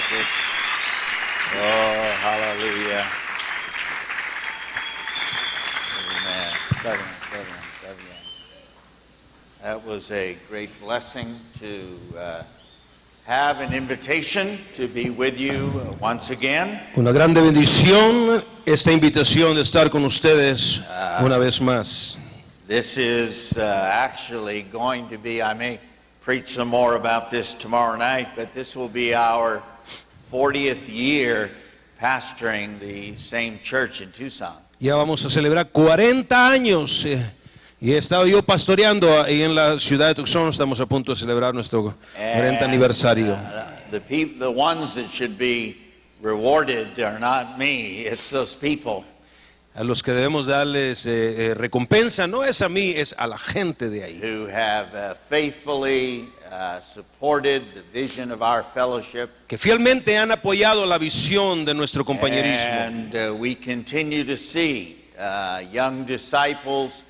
gracias. Oh, hallelujah. Amen. Está bien. That was a great blessing to have an invitation to be with you once again. Una grande bendición esta invitación de estar con ustedes una vez más. This is actually going to be, I may preach some more about this tomorrow night, but this will be our 40th year pastoring the same church in Tucson. Ya vamos a celebrar 40 años y he estado yo pastoreando ahí en la ciudad de Tucson. Estamos a punto de celebrar nuestro 40 aniversario. The ones that should be rewarded are not me, it's those people. A los que debemos darles recompensa no es a mí, es a la gente de ahí. Who have faithfully supported the vision of our fellowship. Que fielmente han apoyado la visión de nuestro compañerismo. And we continue to see young disciples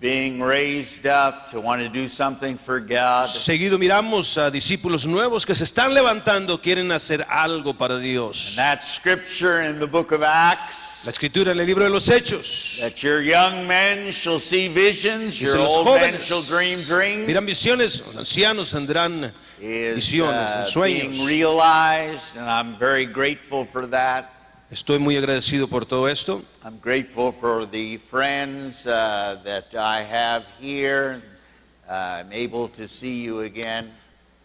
being raised up to want to do something for God. Seguido miramos a discípulos nuevos que se están levantando, quieren hacer algo para Dios. And that scripture in the book of Acts. La escritura en el libro de los Hechos. That your young men shall see visions, your old men shall dream dreams. Miran visiones, los ancianos tendrán visiones, sueños. Being realized, and I'm very grateful for that. Estoy muy agradecido por todo esto. I'm grateful for the friends that I have here. I'm able to see you again.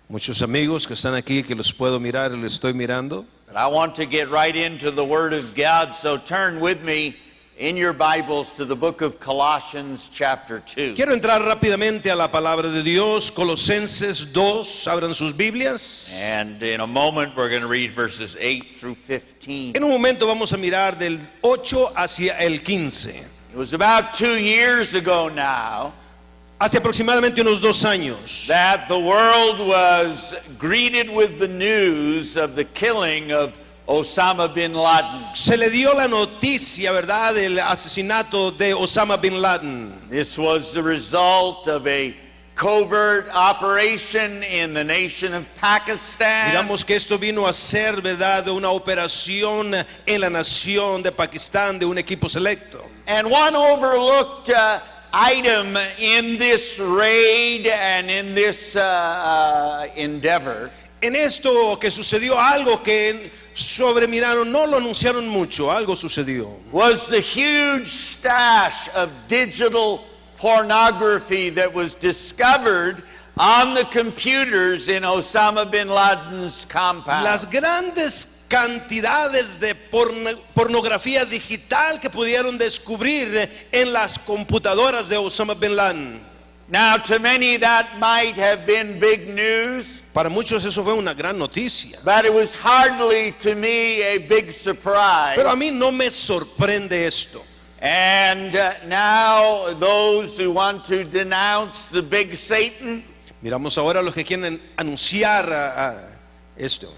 Muchos amigos que están aquí que los puedo mirar y los estoy mirando. But I want to get right into the Word of God, so turn with me in your Bibles to the book of Colossians chapter 2. Quiero entrar rápidamente a la palabra de Dios, Colosenses 2, abran sus Biblias. And in a moment we're going to read verses 8 through 15. En un momento vamos a mirar del 8 hacia el 15. It was about 2 years ago now. Hace aproximadamente unos 2 años. That the world was greeted with the news of the killing of Osama bin Laden. Se le dio la noticia, ¿verdad?, del asesinato de Osama bin Laden. This was the result of a covert operation in the nation of Pakistan. Miramos que esto vino a ser, ¿verdad?, de una operación en la nación de Pakistán de un equipo selecto. And one overlooked item in this raid and in this endeavor. En esto que sucedió algo que sobremiraron, no lo anunciaron mucho, algo sucedió. Was the huge stash of digital pornography that was discovered on the computers in Osama bin Laden's compound. Las grandes cantidades de pornografía digital que pudieron descubrir en las computadoras de Osama bin Laden. Now, to many that might have been big news. Para muchos eso fue una gran noticia. But it was hardly to me a big surprise. Pero a mí no me sorprende esto. And now those who want to denounce the big Satan. Miramos ahora los que quieren anunciar esto.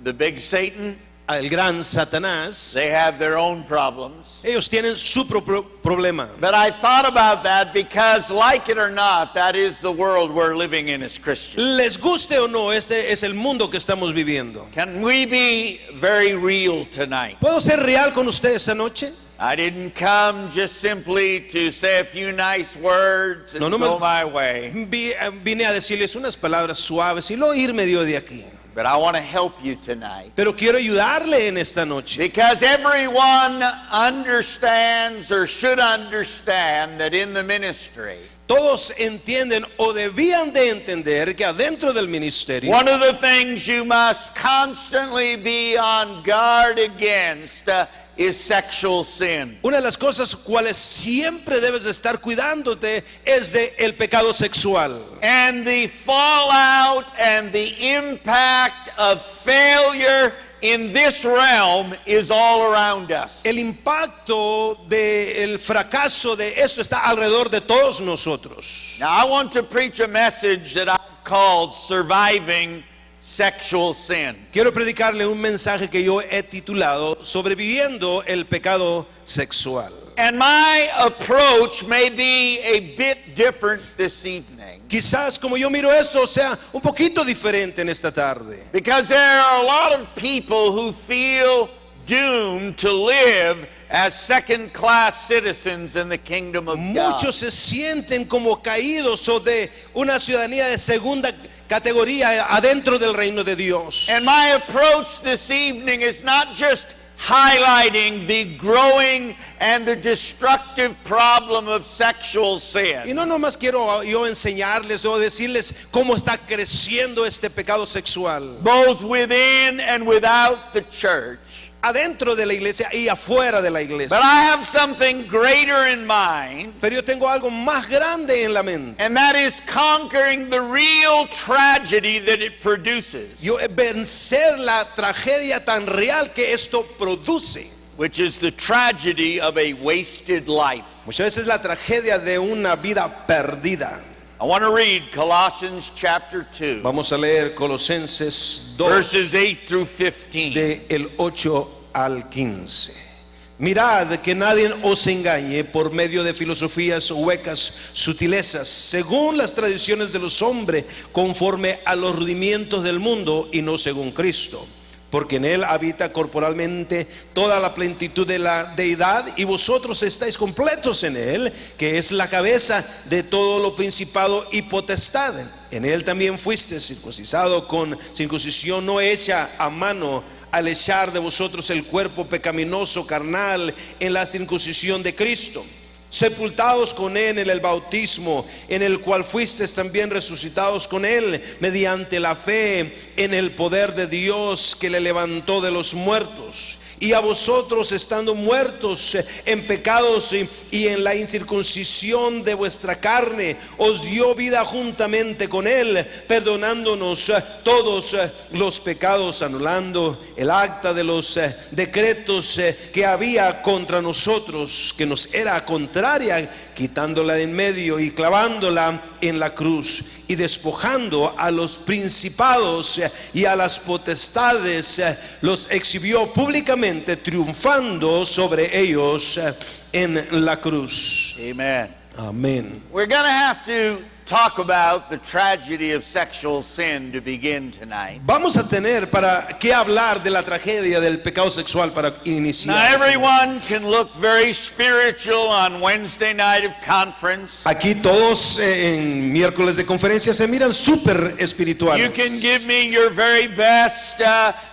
The big Satan. El gran Satanás. They have their own problems. Ellos tienen su propio problema. But I thought about that because, like it or not, that is the world we're living in as Christians. Les guste o no, este es el mundo que estamos viviendo. Can we be very real tonight? ¿Puedo ser real con usted esta noche? I didn't come just simply to say a few nice words and go my way. Vine a decirles unas palabras suaves y luego irme de aquí. But I want to help you tonight. Pero quiero ayudarle en esta noche. Because everyone understands or should understand that in the ministry, todos entienden o debían de entender que adentro del ministerio, one of the things you must constantly be on guard against is sexual sin. Una de las cosas cuales siempre debes de estar cuidándote es de el pecado sexual. And the fallout and the impact of failure in this realm is all around us. El impacto del fracaso de esto está alrededor de todos nosotros. Now I want to preach a message that I've called Surviving Sexual Sin. Quiero predicarle un mensaje que yo he titulado Sobreviviendo el pecado sexual. And my approach may be a bit different this evening. Quizás como yo miro esto sea un poquito diferente en esta tarde. Because there are a lot of people who feel doomed to live as second-class citizens in the kingdom of God. Muchos se sienten como caídos o de una ciudadanía de segunda categoría adentro del reino de Dios. And my approach this evening is not just highlighting the growing and the destructive problem of sexual Y sin, no nomás quiero yo enseñarles o decirles cómo está creciendo este pecado sexual both within and without the church. adentro de la iglesia y afuera de la iglesia. But I have something greater in mind, Pero yo tengo algo más grande en la mente. and that is conquering the real tragedy that it produces, Yo vencer la tragedia tan real que esto produce. which is the tragedy of a wasted life. Muchas veces la tragedia de una vida perdida. I want to read Colossians chapter 2, Vamos a leer Colosenses 2 verses 8 through 15. de el 8 al 15. Mirad que nadie os engañe por medio de filosofías huecas, sutilezas, según las tradiciones de los hombres, conforme a los rudimientos del mundo y no según Cristo. Porque en él habita corporalmente toda la plenitud de la deidad, y vosotros estáis completos en él, que es la cabeza de todo lo principado y potestad. En él también fuiste circuncisado con circuncisión no hecha a mano, al echar de vosotros el cuerpo pecaminoso carnal en la circuncisión de Cristo, sepultados con él en el bautismo, en el cual fuisteis también resucitados con él mediante la fe en el poder de Dios que le levantó de los muertos. Y a vosotros, estando muertos en pecados y en la incircuncisión de vuestra carne, os dio vida juntamente con él, perdonándonos todos los pecados, anulando el acta de los decretos que había contra nosotros, que nos era contraria, quitándola de en medio y clavándola en la cruz, y despojando a los principados y a las potestades, los exhibió públicamente, triunfando sobre ellos en la cruz. Amen. Amén. We're going to have to talk about the tragedy of sexual sin to begin tonight. Vamos a tener para qué hablar de la tragedia del pecado sexual para Now, iniciar. everyone can look very spiritual on Wednesday night of conference. Aquí todos en miércoles de conferencia se miran súper You espirituales. can give me your very best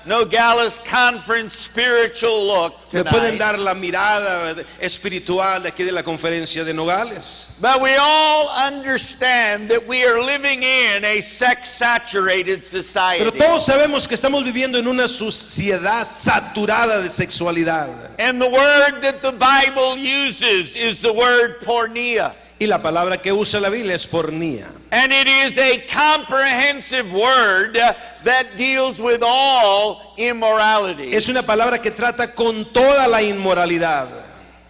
Nogales Conference spiritual look Me pueden tonight. dar la mirada espiritual de aquí de la conferencia de Nogales. But we all understand that we are living in a sex-saturated Pero society. todos sabemos que estamos viviendo en una sociedad saturada de sexualidad. And the word that the Bible uses is the word pornea. Y la palabra que usa la Biblia es pornía. And it is a comprehensive word that deals with all immorality. Es una palabra que trata con toda la inmoralidad.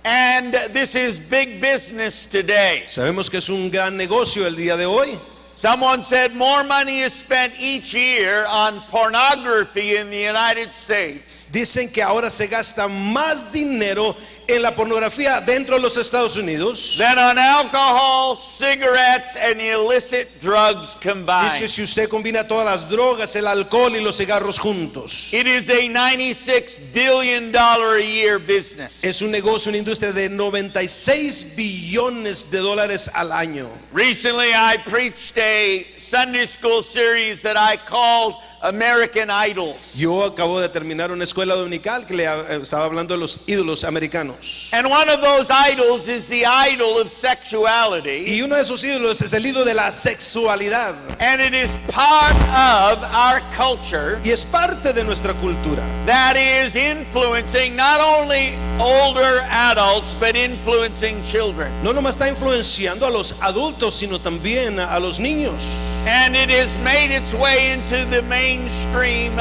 And this is big business today. Sabemos que es un gran negocio el día de hoy. Someone said more money is spent each year on pornography in the United States Dicen que ahora se gasta más dinero en la pornografía dentro de los Estados Unidos. than on alcohol, cigarettes, and illicit drugs Dice, combined. si usted combina todas las drogas, el alcohol y los cigarros juntos. It is a $96 billion a year business. Es un negocio, una industria de 96 billones de dólares al año. Recently, I preached a Sunday school series that I called American Idols. Yo acabo de terminar una escuela dominical que le estaba hablando de los ídolos americanos. And one of those idols is the idol of sexuality. Y uno de esos ídolos es el ídolo de la sexualidad. And it is part of our culture Y es parte de nuestra cultura. that is influencing not only older adults, but influencing children. No nomás está influenciando a los adultos, sino también a los niños. And it has made its way into the mainstream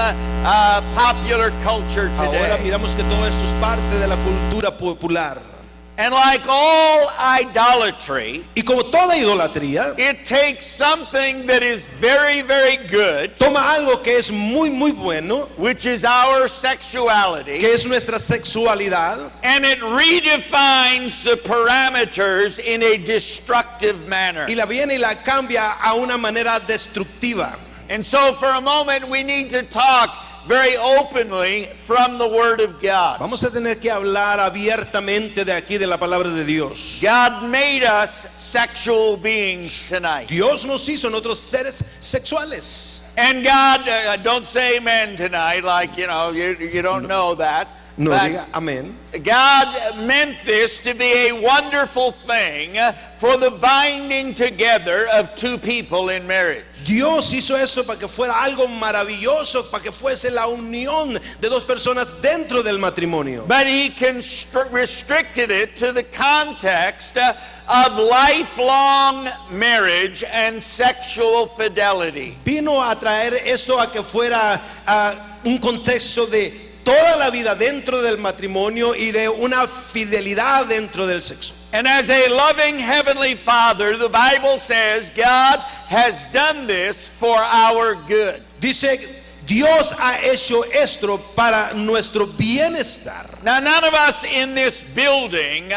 popular culture Ahora today. miramos que todo esto es parte de la cultura popular. And like all idolatry, Y como toda idolatría, it takes something that is very, very good, toma algo que es muy, muy bueno, which is our sexuality, que es nuestra sexualidad, and it redefines the parameters in a destructive manner. y la viene y la cambia a una manera destructiva. And so for a moment we need to talk very openly from the Word of God. Vamos a tener que hablar abiertamente de aquí, de la palabra de Dios. God made us sexual beings tonight. Dios nos hizo nosotros seres sexuales. And God, don't say amen tonight like, you don't know that. No But diga amén. God meant this to be a wonderful thing for the binding together of two people in marriage. Dios hizo eso para que fuera algo maravilloso, para que fuese la unión de dos personas dentro del matrimonio. But He restricted it to the context of lifelong marriage and sexual fidelity. Vino a traer esto a que fuera un contexto de toda la vida dentro del matrimonio y de una fidelidad dentro del sexo. And as a loving Heavenly Father, the Bible says God has done this for our good. Dice, Dios ha hecho esto para nuestro bienestar. Now, none of us in this building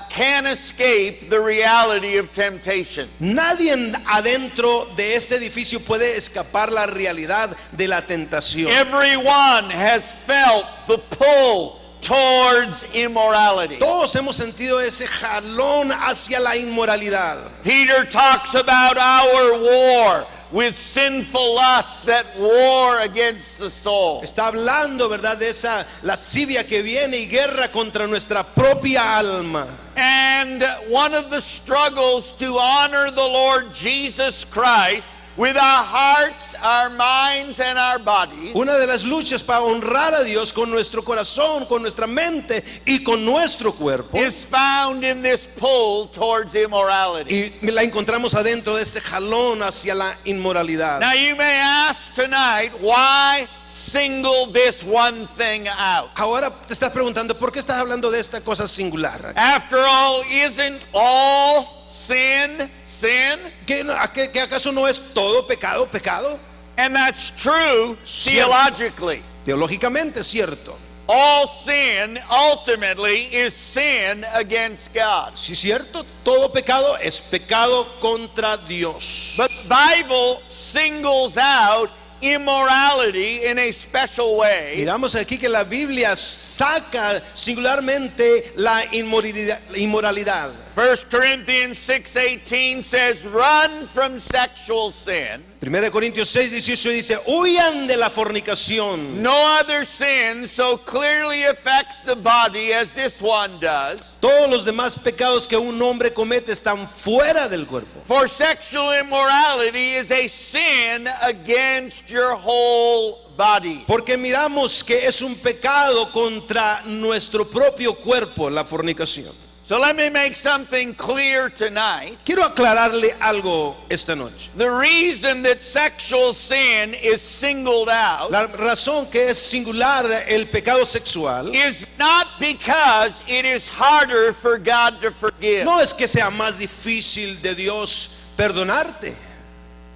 can escape the reality of temptation. Nadie adentro de este edificio puede escapar la realidad de la tentación. Everyone has felt the pull towards immorality. Todos hemos sentido ese jalón hacia la inmoralidad. Peter talks about our war with sinful lusts that war against the soul. Está hablando, ¿verdad?, de esa lascivia que viene y guerra contra nuestra propia alma. And one of the struggles to honor the Lord Jesus Christ with our hearts, our minds, and our bodies Una de las luchas para honrar a Dios con nuestro corazón, con nuestra mente y con nuestro cuerpo, is found in this pull towards immorality. y la encontramos adentro de este jalón hacia la inmoralidad. Now you may ask tonight, why single this one thing out? Ahora te estás preguntando, ¿por qué estás hablando de esta cosa singular? After all, isn't all sin sin? ¿Que acaso no es todo pecado, pecado? And that's true theologically. Teológicamente es cierto. All sin ultimately is sin against God. Sí, cierto, todo pecado es pecado contra Dios. But the Bible singles out immorality in a special way. Miramos aquí que la Biblia saca singularmente la inmoralidad. 1 Corinthians 6:18 says, run from sexual sin. 1 Corintios 6:18 dice, huyan de la fornicación. No other sin so clearly affects the body as this one does. Todos los demás pecados que un hombre comete están fuera del cuerpo. For sexual immorality is a sin against your whole body. Porque miramos que es un pecado contra nuestro propio cuerpo, la fornicación. So let me make something clear tonight. Quiero aclararle algo esta noche. The reason that sexual sin is singled out La razón que es singular el pecado sexual is not because it is harder for God to forgive. no es que sea más difícil de Dios perdonarte.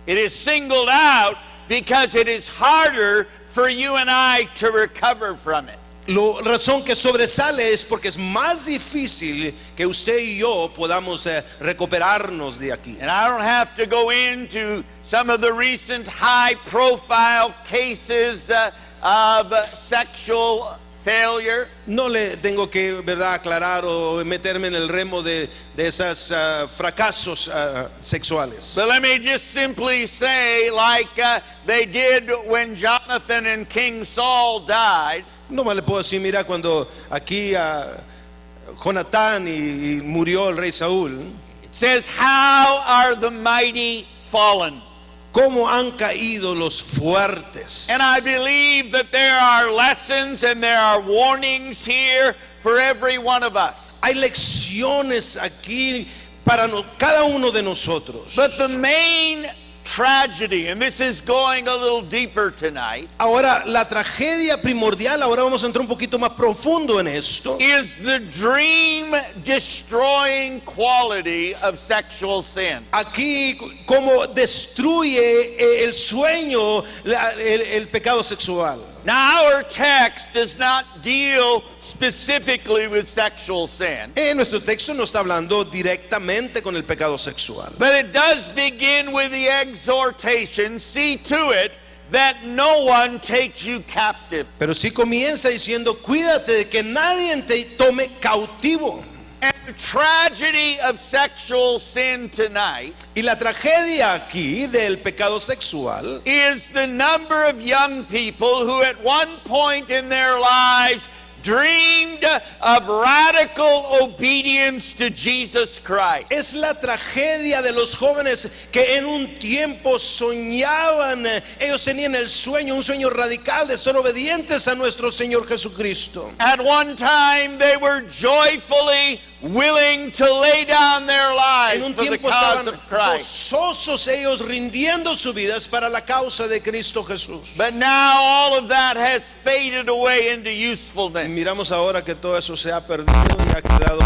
It is singled out because it is harder for you and I to recover from it. La razón que sobresale es porque es más difícil que usted y yo podamos recuperarnos de aquí. And I don't have to go into some of the recent high-profile cases of sexual failure. No le tengo que, verdad, aclarar o meterme en el remo de esos fracasos sexuales. But let me just simply say, like they did when Jonathan and King Saul died. No más le puedo decir, mira, cuando aquí Jonatán y murió el rey Saúl, It says, how are the mighty fallen? cómo han caído los fuertes. And I believe that there are lessons and there are warnings here for every one of us. Hay lecciones aquí para cada uno de nosotros. But the main tragedy, and this is going a little deeper tonight, Ahora, la tragedia primordial, ahora vamos a entrar un poquito más profundo en esto, is the dream destroying quality of sexual sin. aquí cómo destruye el sueño, el pecado sexual. Now, our text does not deal specifically with sexual sin, Nuestro texto no está hablando directamente con el pecado sexual, but it does begin with the exhortation, see to it that no one takes you captive. pero sí comienza diciendo, cuídate de que nadie te tome cautivo. And the tragedy of sexual sin tonight Y la tragedia aquí del pecado sexual is the number of young people who at one point in their lives dreamed of radical obedience to Jesus Christ. es la tragedia de los jóvenes que en un tiempo soñaban, ellos tenían el sueño, un sueño radical de ser obedientes a nuestro Señor Jesucristo. At one time they were joyfully willing to lay down their En lives un for the tiempo cause estaban of Christ. gozosos ellos rindiendo sus vidas para la causa de Cristo Jesús. But now all of that has faded away into Y usefulness. miramos ahora que todo eso se ha perdido y ha quedado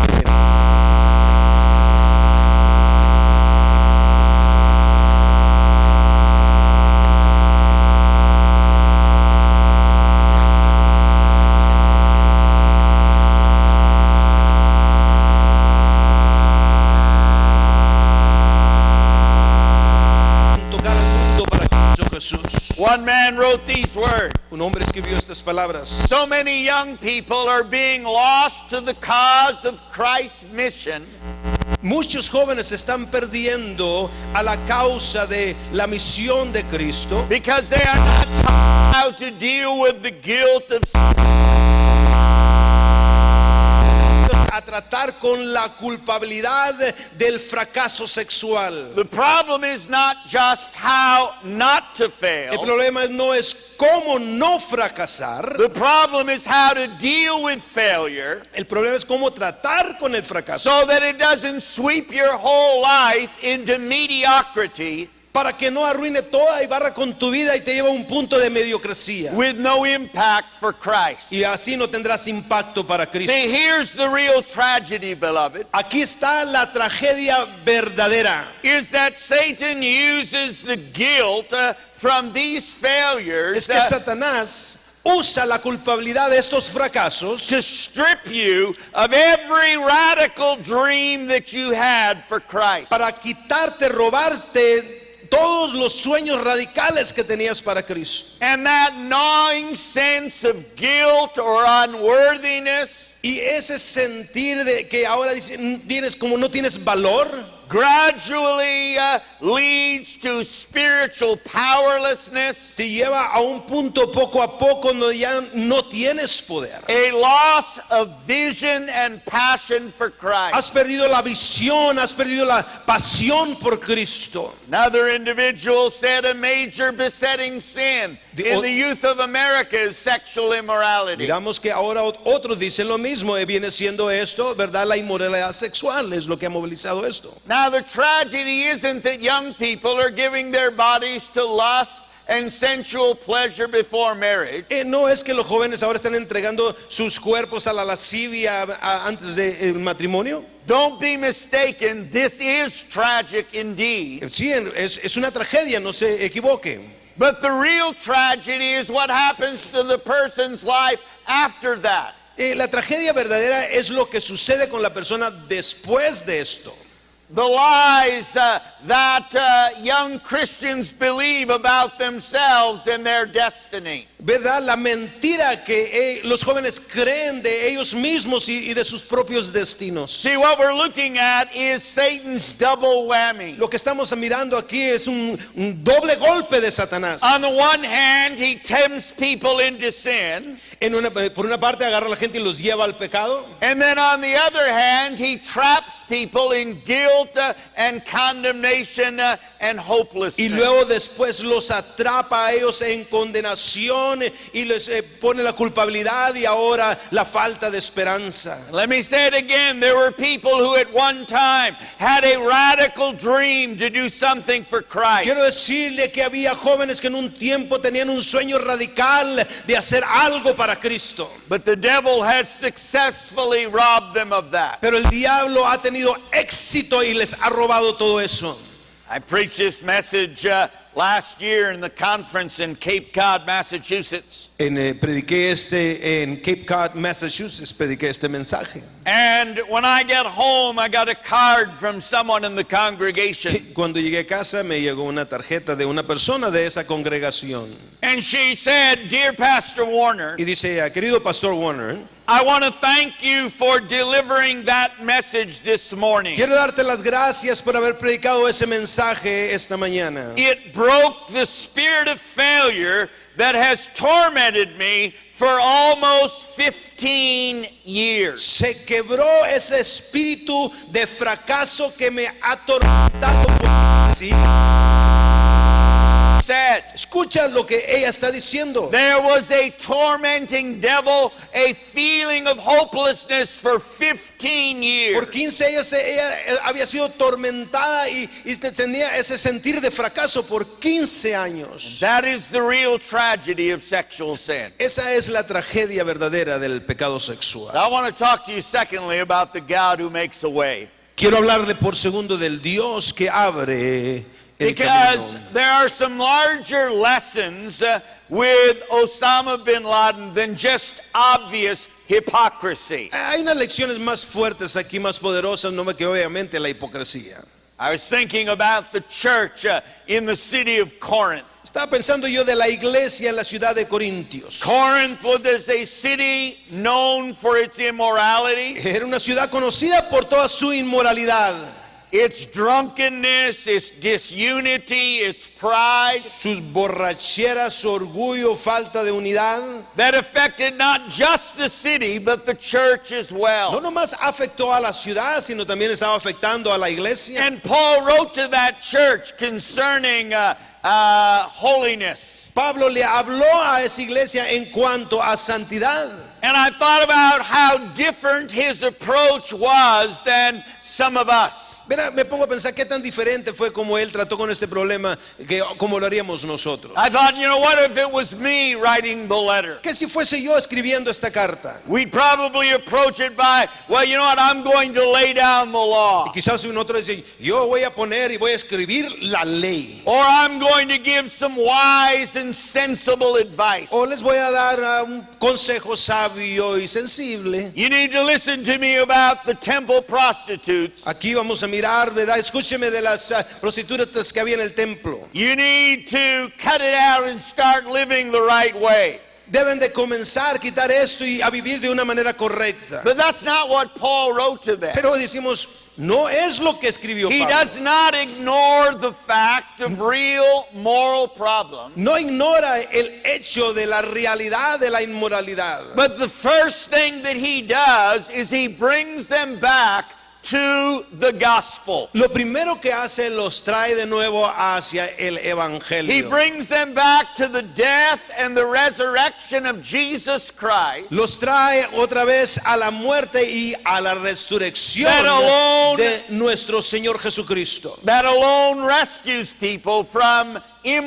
en tocar al mundo para Cristo Jesús. One man wrote these words. Un hombre escribió estas palabras. So many young people are being lost to the cause of Christ's mission Muchos jóvenes se están perdiendo a la causa de la misión de Cristo because they are not taught how to deal with the guilt of sin. a tratar con la culpabilidad del fracaso sexual. The problem is not just how not to El fail. problema no es cómo no fracasar, The problem is how to deal with failure el problema es cómo tratar con el fracaso so that it doesn't sweep your whole life into mediocrity para que no arruine toda y barra con tu vida y te lleve a un punto de mediocresía. with no impact for Christ. Y así no tendrás impacto para Cristo. See, here's the real tragedy, beloved, Aquí está la tragedia verdadera. is that Satan uses the guilt from these failures Es que Satanás usa la culpabilidad de estos fracasos to strip you of every radical dream that you had for Christ. para quitarte, robarte todos los sueños radicales que tenías para Cristo. And that gnawing sense of guilt or unworthiness Y ese sentir de que ahora tienes como no tienes valor, gradually leads to spiritual powerlessness, te lleva a un punto poco a poco donde ya no tienes poder. a loss of vision and passion for Christ. Has perdido la visión, has perdido la pasión por Cristo. Another individual said a major besetting sin in the youth of America is sexual immorality. Miramos que ahora otros dicen lo mismo, viene siendo esto, ¿verdad? La inmoralidad sexual es lo que ha movilizado esto. Now, the tragedy isn't that young people are giving their bodies to lust and sensual pleasure before marriage. No es que los jóvenes ahora están entregando sus cuerpos a la lascivia antes del matrimonio. Don't be mistaken, this is tragic indeed. Sí, es una tragedia, no se equivoque. But the real tragedy is what happens to the person's life after that. La tragedia verdadera es lo que sucede con la persona después de esto. The lies that young Christians believe about themselves and their destiny. ¿Verdad? La mentira que los jóvenes creen de ellos mismos y de sus propios destinos. See, what we're looking at is Satan's double whammy. Lo que estamos mirando aquí es un doble golpe de Satanás. On the one hand, he tempts people into sin. Por una parte agarra a la gente y los lleva al pecado. And then on the other hand, he traps people in guilt guilt and condemnation and Y hopelessness. luego después los atrapa a ellos en condenación y les pone la culpabilidad y ahora la falta de esperanza. Let me say it again. There were people who at one time had a radical dream to do something for Christ. Quiero decirle que había jóvenes que en un tiempo tenían un sueño radical de hacer algo para Cristo. But the devil has successfully robbed them of that. Pero el diablo ha tenido éxito y les ha robado todo eso. I preached this message last year in the conference in Cape Cod, Massachusetts. Prediqué en Cape Cod, Massachusetts, prediqué este mensaje. And when I got home, I got a card from someone in the congregation. Cuando llegué a casa me llegó una tarjeta de una persona de esa congregación. And she said, "Dear Pastor Warner, Y dice, querido Pastor Warner, I want to thank you for delivering that message this morning. quiero darte las gracias por haber predicado ese mensaje esta mañana. It broke the spirit of failure that has tormented me for almost 15 years." Se quebró ese espíritu de fracaso que me ha atormentado por así. Said, Escucha lo que ella está diciendo. there was a tormenting devil, a feeling of hopelessness for 15 years. Por 15 años ella había sido tormentada y tenía ese sentir de fracaso por 15 años. That is the real tragedy of sexual sin. Esa es la tragedia verdadera del pecado sexual. I want to talk to you secondly about the God who makes a way. Quiero hablarle por segundo del Dios que abre el Because camino. there are some larger lessons with Osama bin Laden than just obvious hypocrisy. Hay unas lecciones más fuertes aquí, más poderosas, no que obviamente la hipocresía. I was thinking about the church in the city of Corinth. Estaba pensando yo de la iglesia en la ciudad de Corintios. Corinth was a city known for its immorality, Era una ciudad conocida por toda su inmoralidad, its drunkenness, its disunity, its pride, sus borracheras, su orgullo, falta de unidad. that affected not just the city, but the church as No well. nomás afectó a la ciudad, sino también estaba afectando a la iglesia. And Paul wrote to that church concerning holiness. Pablo le habló a esa iglesia en cuanto a santidad. And I thought about how different his approach was than some of us. Mira, me pongo a pensar qué tan diferente fue como él trató con este problema que como lo haríamos nosotros. I thought, what if it was me writing the letter? ¿Qué si fuese yo escribiendo esta carta? We'd probably approach it by, I'm going to lay down the law. Y quizás un otro dice, yo voy a poner y voy a escribir la ley. Or I'm going to give some wise and sensible advice. O les voy a dar un consejo sabio y sensible. You need to listen to me about the temple prostitutes. Aquí vamos a mirar, ¿verdad? Escúcheme de las prostitutas que había en el templo. You need to cut it out and start living the right way. Deben de comenzar a quitar esto y a vivir de una manera correcta. But that's not what Paul wrote to them. Pero decimos, no es lo que escribió He Pablo. does not ignore the fact of real moral problems. No ignora el hecho de la realidad de la inmoralidad. But the first thing that he does is he brings them back to the gospel. Lo primero que hace los trae de nuevo hacia el He evangelio. brings them back to the death and the resurrection of Jesus Christ. Los trae otra vez a la muerte y a la resurrección That alone- de nuestro Señor Jesucristo. That alone rescues people from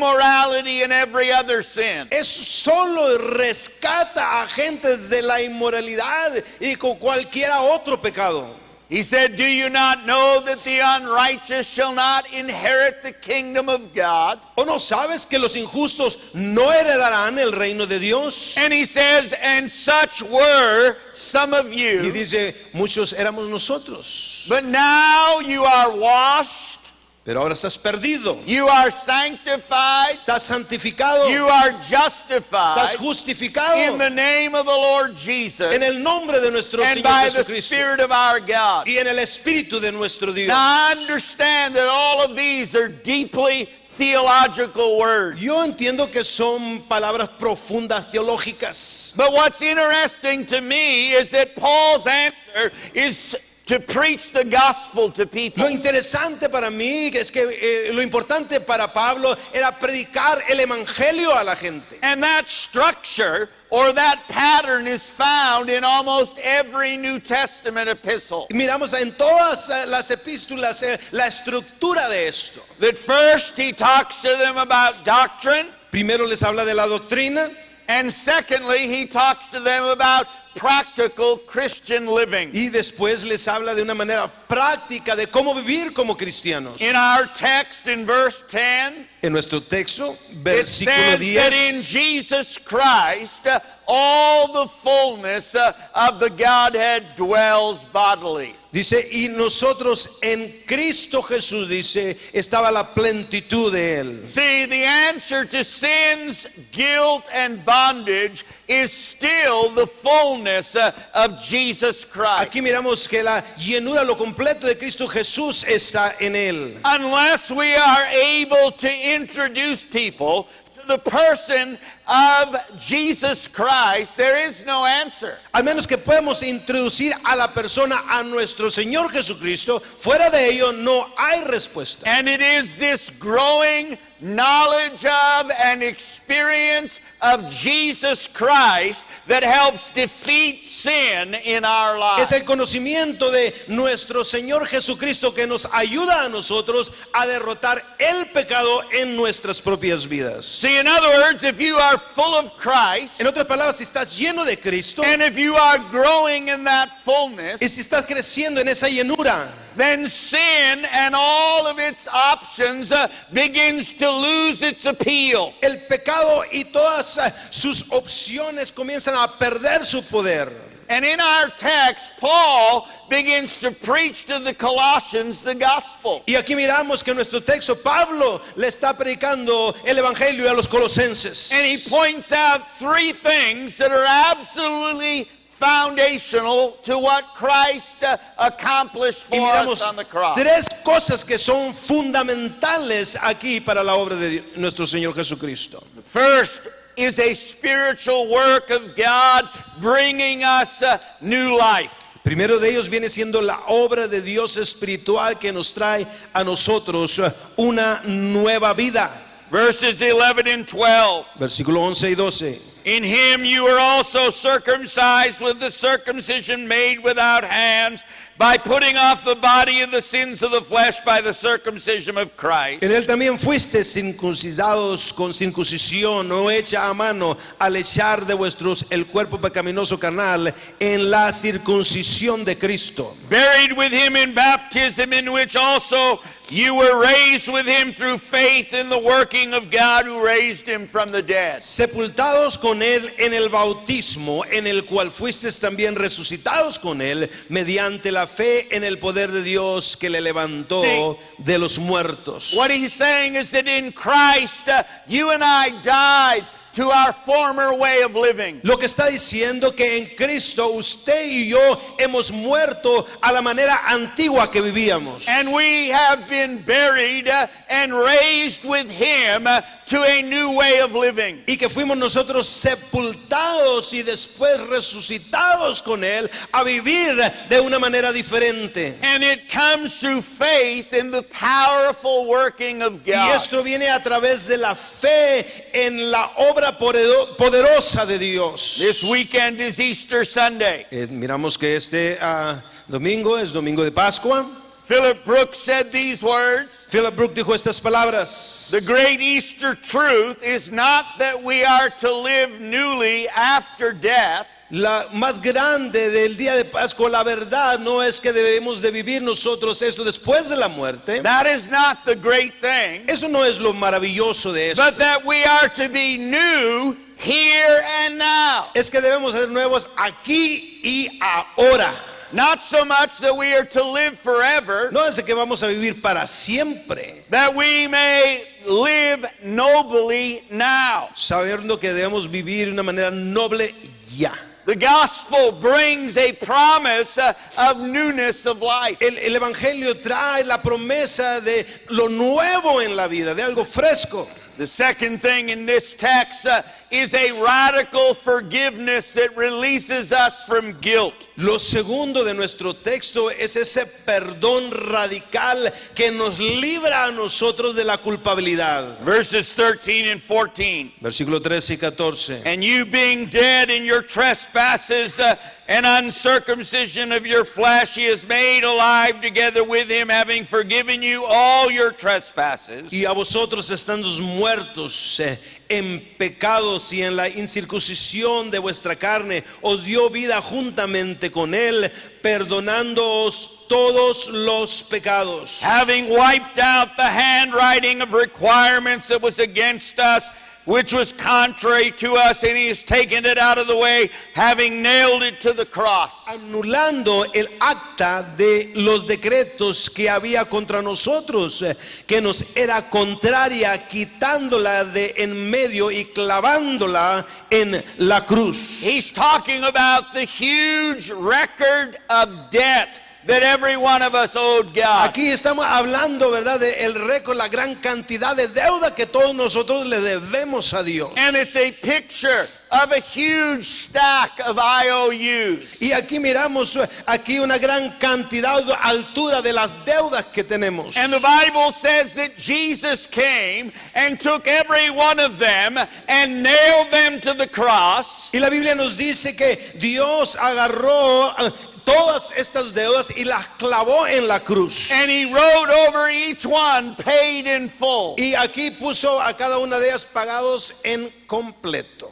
immorality and every other sin. Es solo rescata a gentes de la inmoralidad y con cualquiera otro pecado. He said, "Do you not know that the unrighteous shall not inherit the kingdom of God?" ¿O no sabes que los injustos no heredarán el reino de Dios? And he says, "And such were some of Y you, dice, muchos éramos nosotros. but now you are washed, Pero ahora estás perdido. you are sanctified, Estás santificado. you are Estás justified justificado in the name of the Lord Jesus en el nombre de nuestro and Señor by the Jesucristo Spirit of our God." y en el Espíritu de nuestro Dios. Now understand that all of these are deeply theological words. Yo entiendo que son palabras profundas teológicas. But what's interesting to me is that Paul's answer is to preach the gospel to people. Lo interesante para mí es que lo importante para Pablo era predicar el evangelio a la gente. And that structure or that pattern is found in almost every New Testament epistle. Miramos en todas las epístolas la estructura de esto. That first he talks to them about doctrine, Primero les habla de la doctrina and secondly he talks to them about practical Christian living. y después les habla de una manera práctica de cómo vivir como cristianos. In our text in verse 10, En nuestro texto, it versículo says that in 10, Jesus Christ all the fullness of the Godhead dwells bodily. dice, y nosotros en Cristo Jesús, dice, estaba la plenitud de Él. See, the answer to sin's guilt and bondage is still the fullness of Jesus Christ. Aquí miramos que la llenura, lo completo de Cristo Jesús está en Él. Unless we are able to introduce people to the person of Jesus Christ, there is no answer. Al menos que podemos introducir a la persona a nuestro Señor Jesucristo, fuera de ello no hay respuesta. And it is this growing knowledge of and experience of Jesus Christ that helps defeat sin in our Es lives. el conocimiento de nuestro Señor Jesucristo que nos ayuda a nosotros a derrotar el pecado en nuestras propias vidas. See, in other words, if you are full of Christ, En otras palabras, si estás lleno de Cristo and if you are growing in that fullness, y si estás creciendo en esa llenura, then sin and all of its options begins to lose its appeal. el pecado y todas sus opciones comienzan a perder su poder. And in our text, Paul begins to preach to the Colossians the gospel. Y aquí miramos que en nuestro texto Pablo le está predicando el evangelio a los colosenses. And he points out three things that are absolutely foundational to what Christ accomplished Y for miramos us on the cross. tres cosas que son fundamentales aquí para la obra de nuestro Señor Jesucristo. First is a spiritual work of God bringing us new life. Primero de ellos viene siendo la obra de Dios espiritual que nos trae a nosotros una nueva vida. Verses 11 and 12. Versículo 11 y 12. In him you were also circumcised with the circumcision made without hands, by putting off the body of the sins of the flesh by the circumcision of Christ. En él también fuiste circuncidados con circuncisión no hecha a mano, al echar de vuestros el cuerpo pecaminoso carnal en la circuncisión de Cristo. Buried with him in baptism, in which also you were raised with him through faith in the working of God who raised him from the dead. Sepultados con él en el bautismo, en el cual fuisteis también resucitados con él, mediante la fe en el poder de Dios que le levantó de los muertos. What he's saying is that in Christ, you and I died to our former way of living. Lo que está diciendo que en Cristo usted y yo hemos muerto a la manera antigua que vivíamos. And we have been buried and raised with him to a new way of living. Y que fuimos nosotros sepultados y después resucitados con él a vivir de una manera diferente. And it comes through faith in the powerful working of Y God. esto viene a través de la fe en la obra poderosa de Dios. This weekend is Easter Sunday. Miramos que este domingo es domingo de Pascua. Philip Brooks said these words: Philip Brooks dijo estas palabras. the great Easter truth is not that we are to live newly after death, La más grande del día de Pascua, la verdad no es que debemos de vivir nosotros esto después de la muerte. that is not the great thing, Eso no es lo maravilloso de esto. but that we are to be new here and now. Es que debemos ser nuevos aquí y ahora. Not so much that we are to live forever, No es de que vamos a vivir para siempre, that we may live nobly now. sabiendo que debemos vivir de una manera noble ya. The gospel brings a promise of newness of life. El Evangelio trae la promesa de lo nuevo en la vida, de algo fresco. The second thing in this text is a radical forgiveness that releases us from guilt. Lo segundo de nuestro texto es ese perdón radical que nos libra a nosotros de la culpabilidad. Verses 13 and 14. Versículo 13 y 14. And you being dead in your trespasses and uncircumcision of your flesh, he is made alive together with him, having forgiven you all your trespasses. Y a vosotros estando muertos en pecados y en la incircuncisión de vuestra carne, os dio vida juntamente con él, perdonándoos todos los pecados. Having wiped out the handwriting of requirements that was against us, which was contrary to us, and he has taken it out of the way, having nailed it to the cross. Anulando el acta de los decretos que había contra nosotros, que nos era contraria, quitándola de en medio y clavándola en la cruz. He's talking about the huge record of debt that every one of us owed God. Aquí estamos hablando, ¿verdad?, de el récord, la gran cantidad de deuda que todos nosotros le debemos a Dios. And it's a picture of a huge stack of IOUs. Y aquí miramos aquí una gran cantidad, altura de las deudas que tenemos. And the Bible says that Jesus came and took every one of them and nailed them to the cross. Y la Biblia nos dice que Dios agarró todas estas deudas y las clavó en la cruz. And he wrote over each one, paid in full. Y aquí puso a cada una de ellas pagados en completo.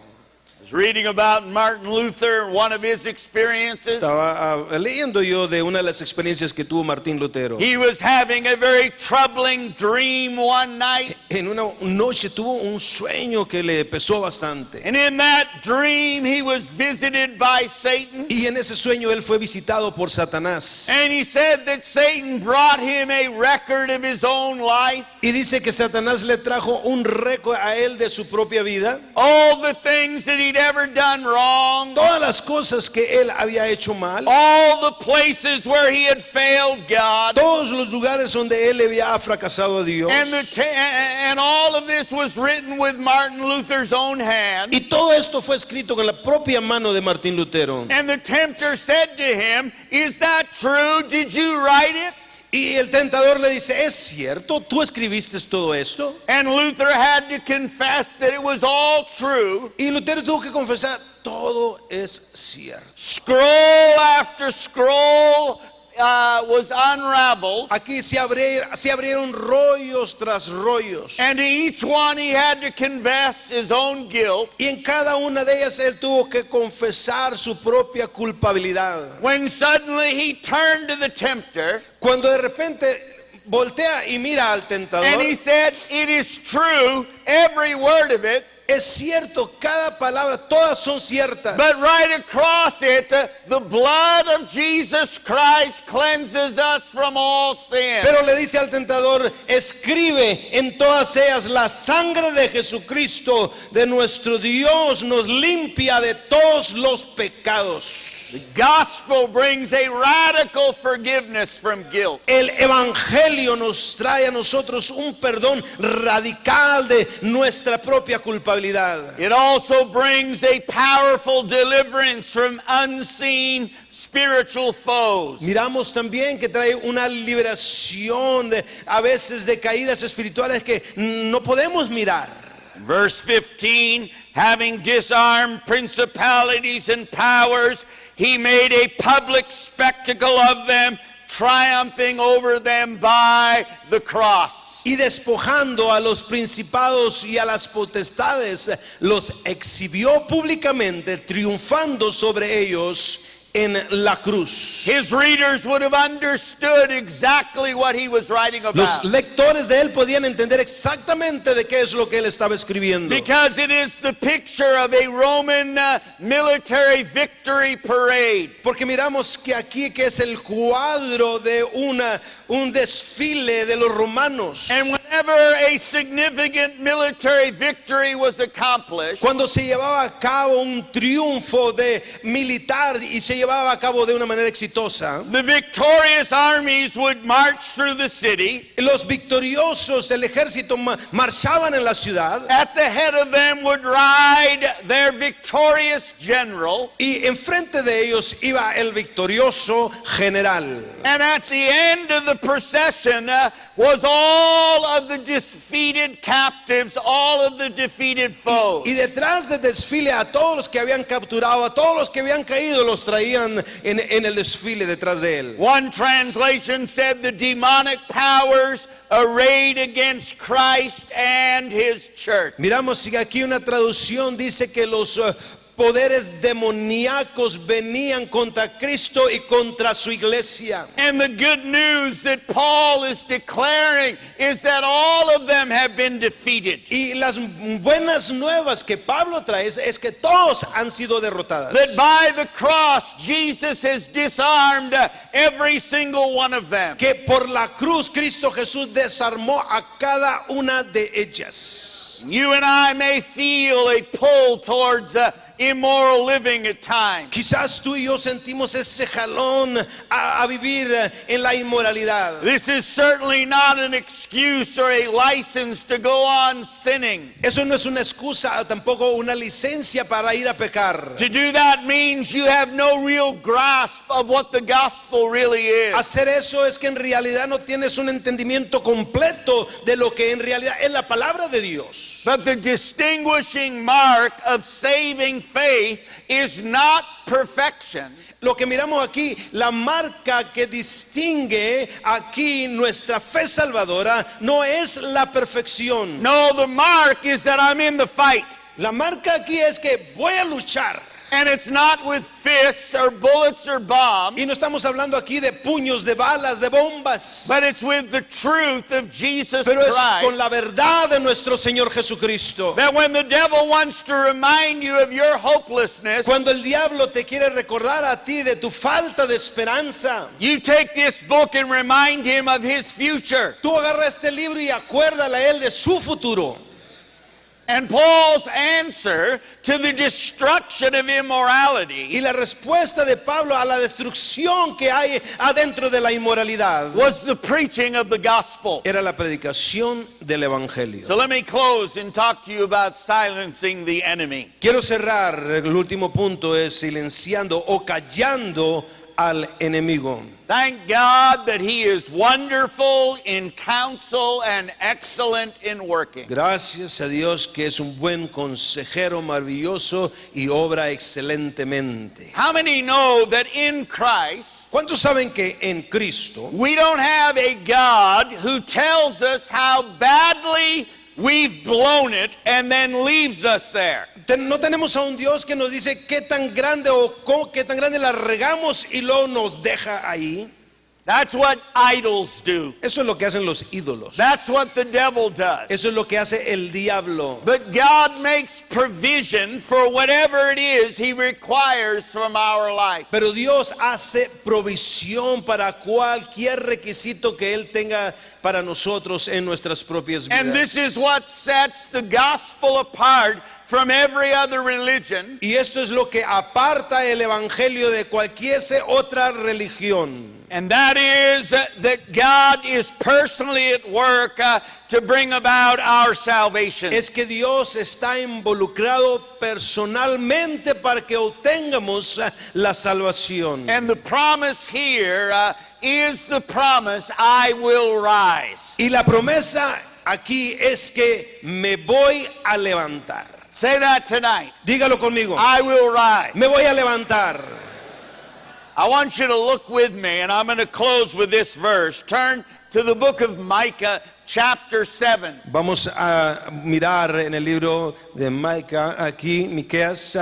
I was reading about Martin Luther, one of his experiences. Estaba leyendo yo de una de las experiencias que tuvo Martín Lutero. He was having a very troubling dream one night. En una noche tuvo un sueño que le pesó bastante. And in that dream he was visited by Satan. Y en ese sueño él fue visitado por Satanás. And he said that Satan brought him a record of his own life. Y dice que Satanás le trajo un récord a él de su propia vida. All the things that he'd ever done wrong. Todas las cosas que él había hecho mal. All the places where he had failed God. Todos los lugares donde él había fracasado a Dios. And all of this was written with Martin Luther's own hand. Y todo esto fue escrito con la propia mano de Martín Lutero. And the tempter said to him, "Is that true? Did you write it?" Y el tentador le dice, ¿es cierto? ¿Tú escribiste todo esto? And Luther had to confess that it was all true. Y Lutero tuvo que confesar, todo es cierto. Scroll after scroll was unraveled. Aquí se abrieron rollos tras rollos. And to each one he had to confess his own guilt. Y en cada una de ellas él tuvo que confesar su propia culpabilidad. When suddenly he turned to the tempter. Cuando de repente voltea y mira al tentador. And he said, "It is true, every word of it." Es cierto, cada palabra, todas son ciertas. But right across it, the blood of Jesus Christ cleanses us from all sin. Pero le dice al tentador, escribe en todas ellas, la sangre de Jesucristo, de nuestro Dios, nos limpia de todos los pecados. The gospel brings a radical forgiveness from guilt. El evangelio nos trae a nosotros un perdón radical de nuestra propia culpabilidad. It also brings a powerful deliverance from unseen spiritual foes. Miramos también que trae una liberación a veces de caídas espirituales que no podemos mirar. Verse 15, having disarmed principalities and powers, he made a public spectacle of them, triumphing over them by the cross. Y despojando a los principados y a las potestades, los exhibió públicamente, triunfando sobre ellos en la cruz. His readers would have understood exactly what he was writing Los about. lectores de él podían entender exactamente de qué es lo que él estaba escribiendo. Because it is the picture of a Roman military victory parade. Porque miramos que aquí que es el cuadro de un desfile de los romanos. And whenever a significant military victory was accomplished, Cuando se llevaba a cabo un triunfo militar y se llevaba a cabo de una manera exitosa, the victorious armies would march through the city. los victoriosos, el ejército marchaban en la ciudad, At the head of them would ride their victorious general. y enfrente de ellos iba el victorioso general. And at the end of the procession was all of the defeated captives, all of the defeated foes. Y detrás del desfile a todos los que habían capturado, a todos los que habían caído, los traían en el desfile detrás de él. One translation said the demonic powers arrayed against Christ and his church. Miramos si aquí una traducción dice que los poderes demoníacos venían contra Cristo y contra su iglesia. And the good news that Paul is declaring is that all of them have been defeated. Y las buenas nuevas que Pablo trae es que todos han sido derrotadas. That by the cross, Jesus has disarmed every single one of them. Que por la cruz Cristo Jesús desarmó a cada una de ellas. You and I may feel a pull towards immoral living at times. Quizás tú y yo sentimos ese jalón a vivir en la inmoralidad. This is certainly not an excuse or a license to go on sinning. Eso no es una excusa, tampoco una licencia para ir a pecar. To do that means you have no real grasp of what the gospel really is. Hacer eso es que en realidad no tienes un entendimiento completo de lo que en realidad es la palabra de Dios. But the distinguishing mark of saving faith is not perfection. Lo que miramos aquí, la marca que distingue aquí nuestra fe salvadora no es la perfección. No, the mark is that I'm in the fight. La marca aquí es que voy a luchar. And it's not with fists or bullets or bombs, Y no estamos hablando aquí de puños, de balas, de bombas. but it's with the truth of Jesus Pero es Christ. con la verdad de nuestro Señor Jesucristo. That when the devil wants to remind you of your hopelessness, Cuando el diablo te quiere recordar a ti de tu falta de esperanza, you take this book and remind him of his future. tú agarra este libro y acuérdale a él de su futuro. And Paul's answer to the destruction of immorality Y la respuesta de Pablo a la destrucción que hay adentro de la inmoralidad was the preaching of the gospel. era la predicación del evangelio. So let me close and talk to you about silencing the enemy. Quiero cerrar, el último punto es silenciando o callando al enemigo. Thank God that he is wonderful in counsel and excellent in working. Gracias a Dios que es un buen consejero maravilloso y obra excelentemente. How many know that in Christ ¿Cuántos saben que en Cristo we don't have a God who tells us how badly we've blown it and then leaves us there? no tenemos a un Dios que nos dice qué tan grande qué tan grande la regamos y luego nos deja ahí? That's what idols do. Eso es lo que hacen los ídolos. That's what the devil does. Eso es lo que hace el diablo. But God makes provision for whatever it is he requires from our life. Pero Dios hace provisión para cualquier requisito que Él tenga para nosotros en nuestras propias vidas. And this is what sets the gospel apart from every other religion. Y esto es lo que aparta el evangelio de cualquier otra religión. And that is that God is personally at work to bring about our salvation. Es que Dios está involucrado personalmente para que obtengamos la salvación. And the promise here is the promise, I will rise. Y la promesa aquí es que me voy a levantar. Say that tonight. Dígalo conmigo. I will rise. Me voy a levantar. I want you to look with me, and I'm going to close with this verse. Turn to the book of Micah, chapter 7. Vamos a mirar en el libro de Micah, aquí, Miqueas,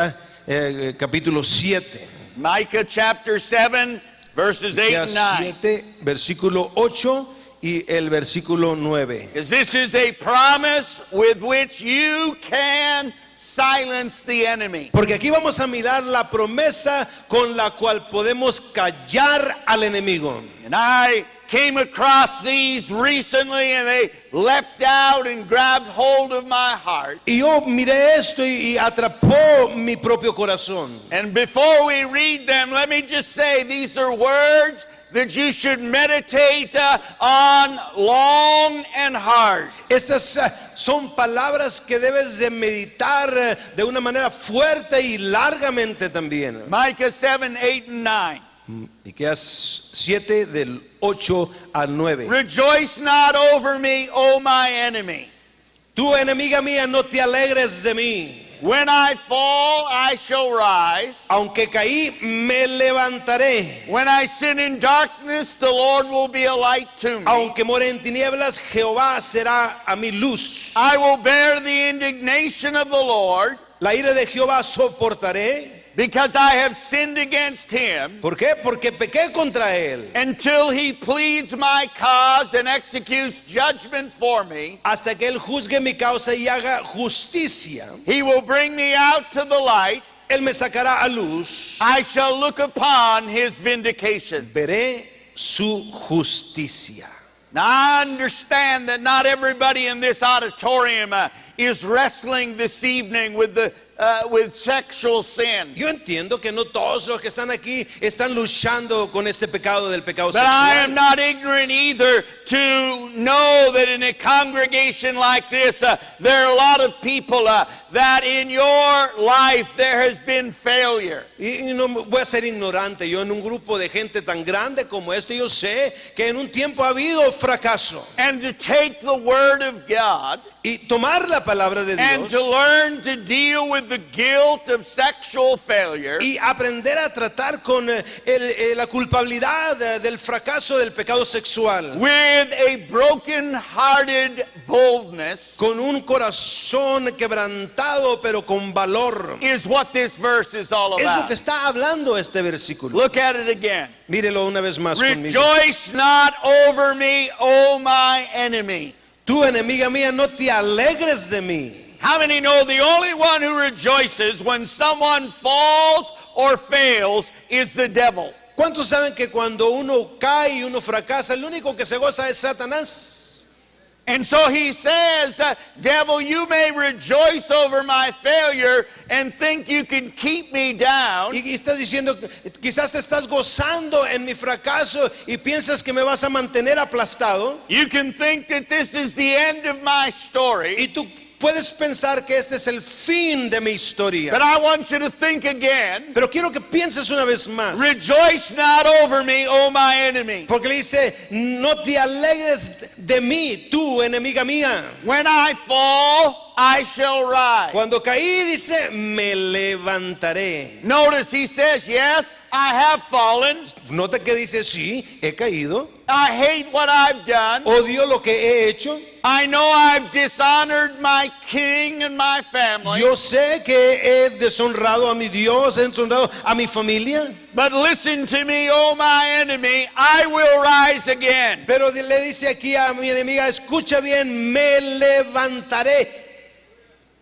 capítulo 7. Micah, chapter 7, verses 8 and 9. 7, versículo 8 y el versículo 9. Because this is a promise with which you can silence the enemy. Porque aquí vamos a mirar la promesa con la cual podemos callar al enemigo. And I came across these recently, and they leapt out and grabbed hold of my heart. Y yo miré esto y atrapó mi propio corazón. And before we read them, let me just say these are words that you should meditate on long and hard. Estas son palabras que debes de meditar de una manera fuerte y largamente también. Micah 7, 8, and 9. Miqueas 7 del 8 al 9. Rejoice not over me, O my enemy. Tú, enemiga mía, no te alegres de mí. When I fall, I shall rise. Aunque caí, me levantaré. When I sit in darkness, the Lord will be a light to me. Aunque more en tinieblas, Jehová será a mi luz. I will bear the indignation of the Lord, La ira de Jehová soportaré. because I have sinned against him, ¿Por qué? Porque pequé contra él. until he pleads my cause and executes judgment for me. Hasta que él juzgue mi causa y haga justicia. He will bring me out to the light. Él me sacará a luz. I shall look upon his vindication. Veré su justicia. Now I understand that not everybody in this auditorium is wrestling this evening with sexual sin. Yo entiendo que no todos los que están aquí están luchando con este pecado del pecado But I am sexual. not ignorant either to know that in a congregation like this, there are a lot of people that in your life there has been failure. Y no voy a ser ignorante. Yo en un grupo de gente tan grande como este, yo sé que en un tiempo ha habido fracaso. And to take the word of God Y tomar la palabra de and to Dios learn to deal with the guilt of sexual failure y aprender a tratar con la culpabilidad del fracaso del pecado sexual. with a broken-hearted boldness Con un corazón quebrantado pero con valor. is what this verse is all Es lo about. que está hablando este versículo. Look at it again. Mírelo una vez más conmigo. Rejoice not over me, O my enemy. Tú, enemiga mía, no te alegres de mí. How many know the only one who rejoices when someone falls or fails is the devil? ¿Cuántos saben que cuando uno cae y uno fracasa, el único que se goza es Satanás? And so he says, devil, you may rejoice over my failure and think you can keep me down. Y está diciendo, quizás te estás gozando en mi fracaso y piensas que me vas a mantener aplastado. You can think that this is the end of my story. Y tú puedes pensar que este es el fin de mi historia. But I want you to think again. Pero quiero que pienses una vez más. Rejoice not over me, O my enemy. Porque le dice, no te alegres de mí, tú, enemiga mía. When I fall, I shall rise. Cuando caí, dice, me levantaré. Notice he says, yes, I have fallen. Nota que dice, sí, he caído. I hate what I've done. Odio lo que he hecho. I know I've dishonored my king and my family. Yo sé que he deshonrado a mi Dios, he deshonrado a mi familia. But listen to me, O my enemy, I will rise again. Pero le dice aquí a mi enemiga, escucha bien, me levantaré.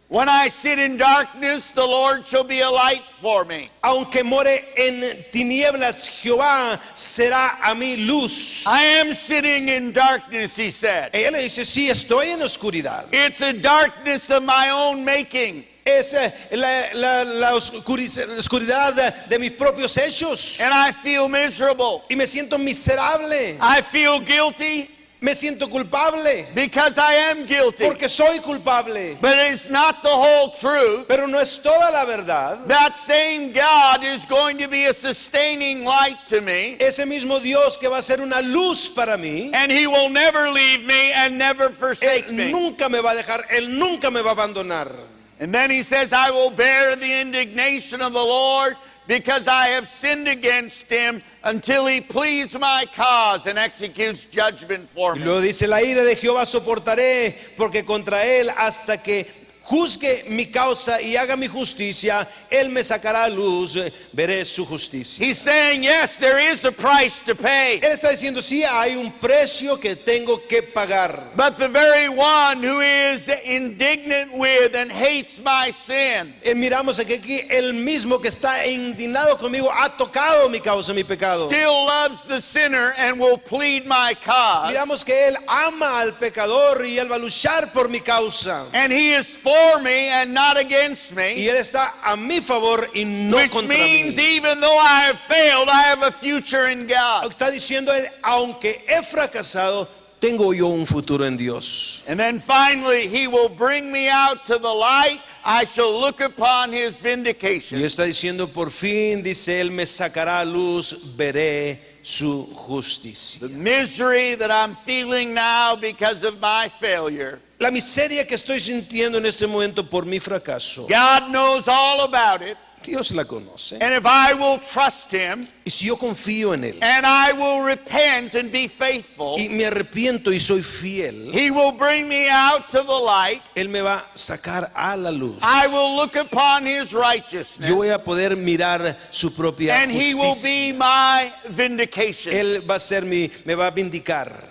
When I sit in darkness, the Lord shall be a light for me. Aunque more en tinieblas, Jehová será a mi luz. I am sitting in darkness, he said. Ella le dice, sí, estoy en oscuridad. It's a darkness of my own making. Es la oscuridad de mis propios hechos. And I feel miserable. Y me siento miserable. I feel guilty Me siento culpable. because I am guilty. Porque soy culpable. But it's not the whole truth. Pero no es toda la verdad. That same God is going to be a sustaining light to me. Ese mismo Dios que va a ser una luz para mí. And he will never leave me and never forsake Él me. nunca me va a dejar. Él nunca me va a abandonar. And then he says, I will bear the indignation of the Lord because I have sinned against him until he pleads my cause and executes judgment for Y me. luego dice, la ira de Jehová soportaré porque contra él hasta que juzgue mi causa y haga mi justicia, Él me sacará a luz, veré su justicia. He's saying, yes, there is a price to pay. Él está diciendo, sí, hay un precio que tengo que pagar. But the very one who is indignant with and hates my sin Miramos aquí el mismo que está indignado conmigo ha tocado mi causa, mi pecado. still loves the sinner and will plead my cause. Miramos que Él ama al pecador y Él va a luchar por mi causa. And he is for me and not against Y me. Él está a mi favor y no Which contra mí. means even though I have failed, I have a future in God. Está diciendo Él, aunque he fracasado, tengo yo un futuro en Dios. And then finally, he will bring me out to the light. I shall look upon his Y vindication. está diciendo, por fin, dice Él, me sacará a luz, veré su justicia. The misery that I'm feeling now because of my failure, La miseria que estoy sintiendo en este momento por mi fracaso, God knows all about it. Dios la conoce. And if I will trust him Y si yo confío en Él and I will repent and be faithful, y me arrepiento y soy fiel, he will bring me out to the light. Él me va a sacar a la luz. I will look upon his Yo voy righteousness, a poder mirar su propia and he will be justicia. my vindication. Él va a ser me va a vindicar.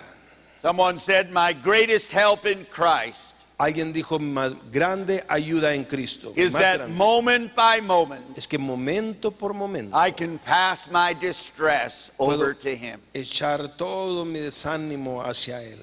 Someone said, my greatest help in Christ Alguien dijo, más grande ayuda en Cristo. is Más that grande. moment by moment Es que momento por momento I can pass my distress over to him. echar todo mi desánimo hacia Él.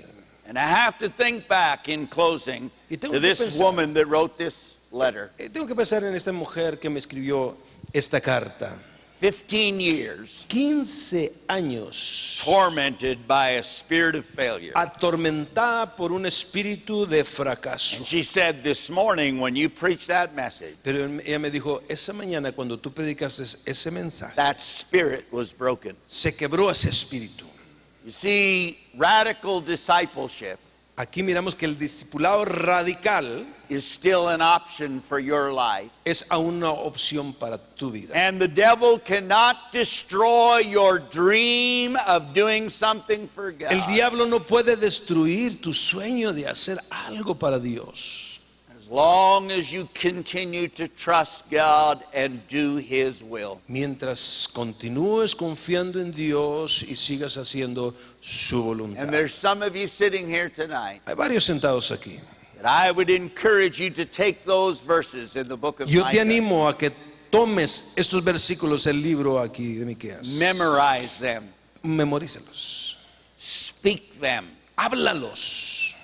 And I have to think back in closing Y tengo to que this pensar- woman that wrote this letter. Tengo que pensar en esta mujer que me escribió esta carta. 15 years 15 años tormented by a spirit of failure. atormentada por un espíritu de And fracaso. she said this morning when you preached that message, Pero ella me dijo, esa mañana cuando tú predicaste ese mensaje, that spirit was broken. se quebró ese espíritu. You see, radical discipleship Aquí miramos que el discipulado radical is still an option for your life. es aún una opción para tu vida. And the devil cannot destroy your dream of doing something for God El diablo no puede destruir tu sueño de hacer algo para Dios. as long as you continue to trust God and do his will. Mientras continúes confiando en Dios y sigas haciendo su And voluntad. there's some of you sitting here tonight Hay varios sentados aquí. that I would encourage you to take those verses in the book of Yo te Micah, animo a que tomes estos versículos del libro aquí de Miqueas. memorize them, Memorízalos. speak them. Háblalos.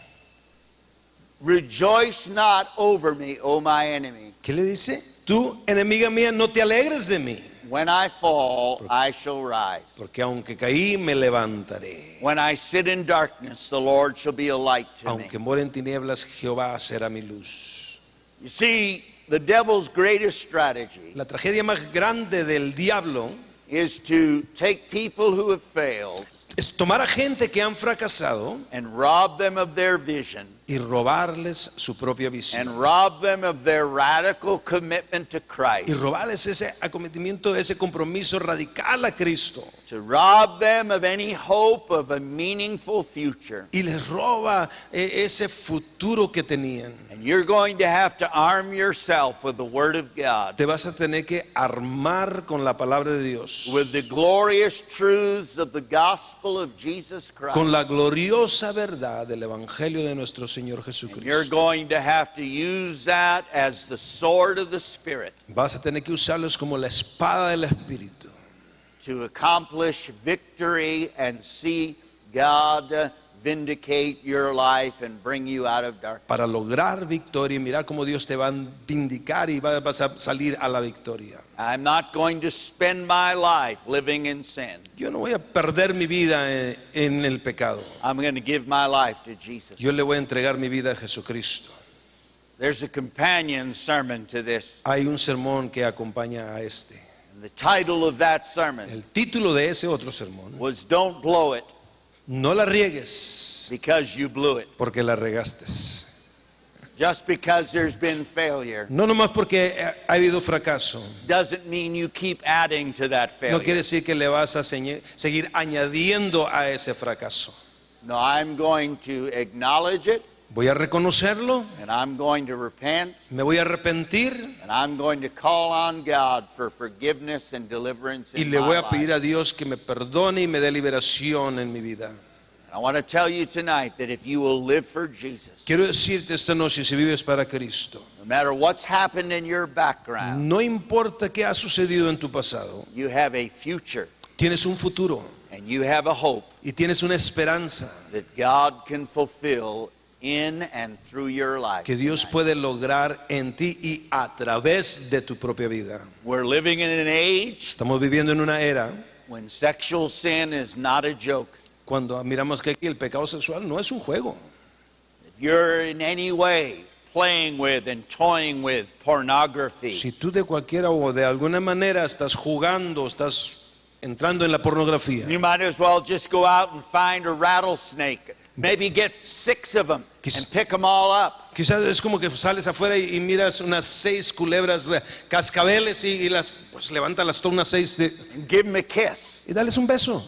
Rejoice not over me, O my enemy. ¿Qué le dice? Tú, enemiga mía, no te alegres de mí, When I fall, I shall rise. porque aunque caí, me levantaré. When I sit in darkness, the Lord shall be a light to me. Aunque more en tinieblas, Jehová será mi luz. You see, the devil's greatest strategy La tragedia más grande del diablo is to take people who have failed es tomar a gente que han fracasado and rob them of their vision y robarles su propia and visión. rob them of their radical commitment to Y Christ, robarles ese acometimiento, ese compromiso radical a Cristo. to rob them of any hope of a meaningful future. Y les roba ese futuro que tenían. And you're going to have to arm yourself with the Word of God, Te vas a tener que armar con la palabra de Dios, with the glorious truths of the gospel of Jesus Christ. con la gloriosa verdad del Evangelio de nuestro Señor And you're Jesucristo. going to have to use that as the sword of the Spirit Vas a tener que usarlos como la espada del Espíritu to accomplish victory and see God vindicate your life and bring you out of darkness. para lograr victoria y mirar cómo Dios te va a vindicar y vas a salir a la victoria. I'm not going to spend my life living in sin. Yo no voy a perder mi vida en el pecado. I'm going to give my life to Jesus. Yo le voy a entregar mi vida a Jesucristo. There's a companion sermon to this. Hay un sermón que acompaña a este. And the title of that sermon El título de ese otro sermón, was Don't Blow It no la riegues Because You Blew It. porque la regaste. Just because there's been failure No nomás porque ha habido fracaso. doesn't mean you keep adding to that No quiere failure. decir que le vas a seguir añadiendo a ese fracaso. No, I'm going to acknowledge it. Voy a reconocerlo, and I'm going to repent, me voy a arrepentir and I'm going to call on God for forgiveness and deliverance y in le my voy a life. pedir a Dios que me perdone y me dé liberación en mi vida. I want to tell you tonight that if you will live for Jesus, Quiero decirte esta noche, si vives para Cristo, no matter what's happened in your background, no importa qué ha sucedido en tu pasado, you have a future tienes un futuro and you have a hope y tienes una esperanza that God can fulfill in and through your life. que Dios tonight. puede lograr en ti y a través de tu propia vida. We're living in an age Estamos viviendo en una era when sexual sin is not a joke. cuando miramos que aquí el pecado sexual no es un juego. If you're in any way playing with and toying with pornography, Si tú de cualquiera o de alguna manera estás jugando, estás entrando en la pornografía, you might as well just go out and find a rattlesnake. Maybe get 6 of them and pick them all up. quizás es como que sales afuera y miras unas 6 culebras, cascabeles y las pues levántalas todas unas 6 And give them a kiss, y dales un beso.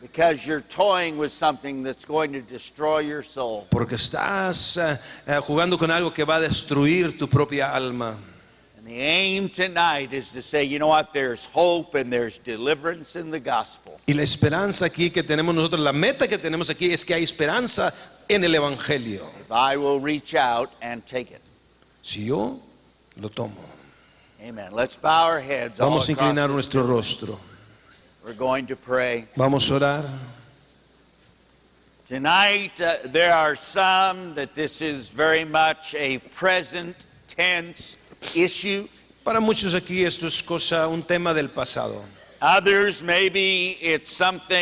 because you're toying with something that's going to destroy your soul. Porque estás jugando con algo que va a destruir tu propia alma. And the aim tonight is to say, you know what, there's hope and there's deliverance in the gospel. Y la esperanza aquí que tenemos nosotros, la meta que tenemos aquí es que hay esperanza en el Evangelio. If I will reach out and take it. Si yo lo tomo. Amen. Let's bow our heads all Vamos a across inclinar this nuestro building. rostro. We're going to pray. Vamos a orar. Tonight, there are some that this is very much a present tense issue. Para muchos aquí esto es un tema del pasado. Others, maybe it's something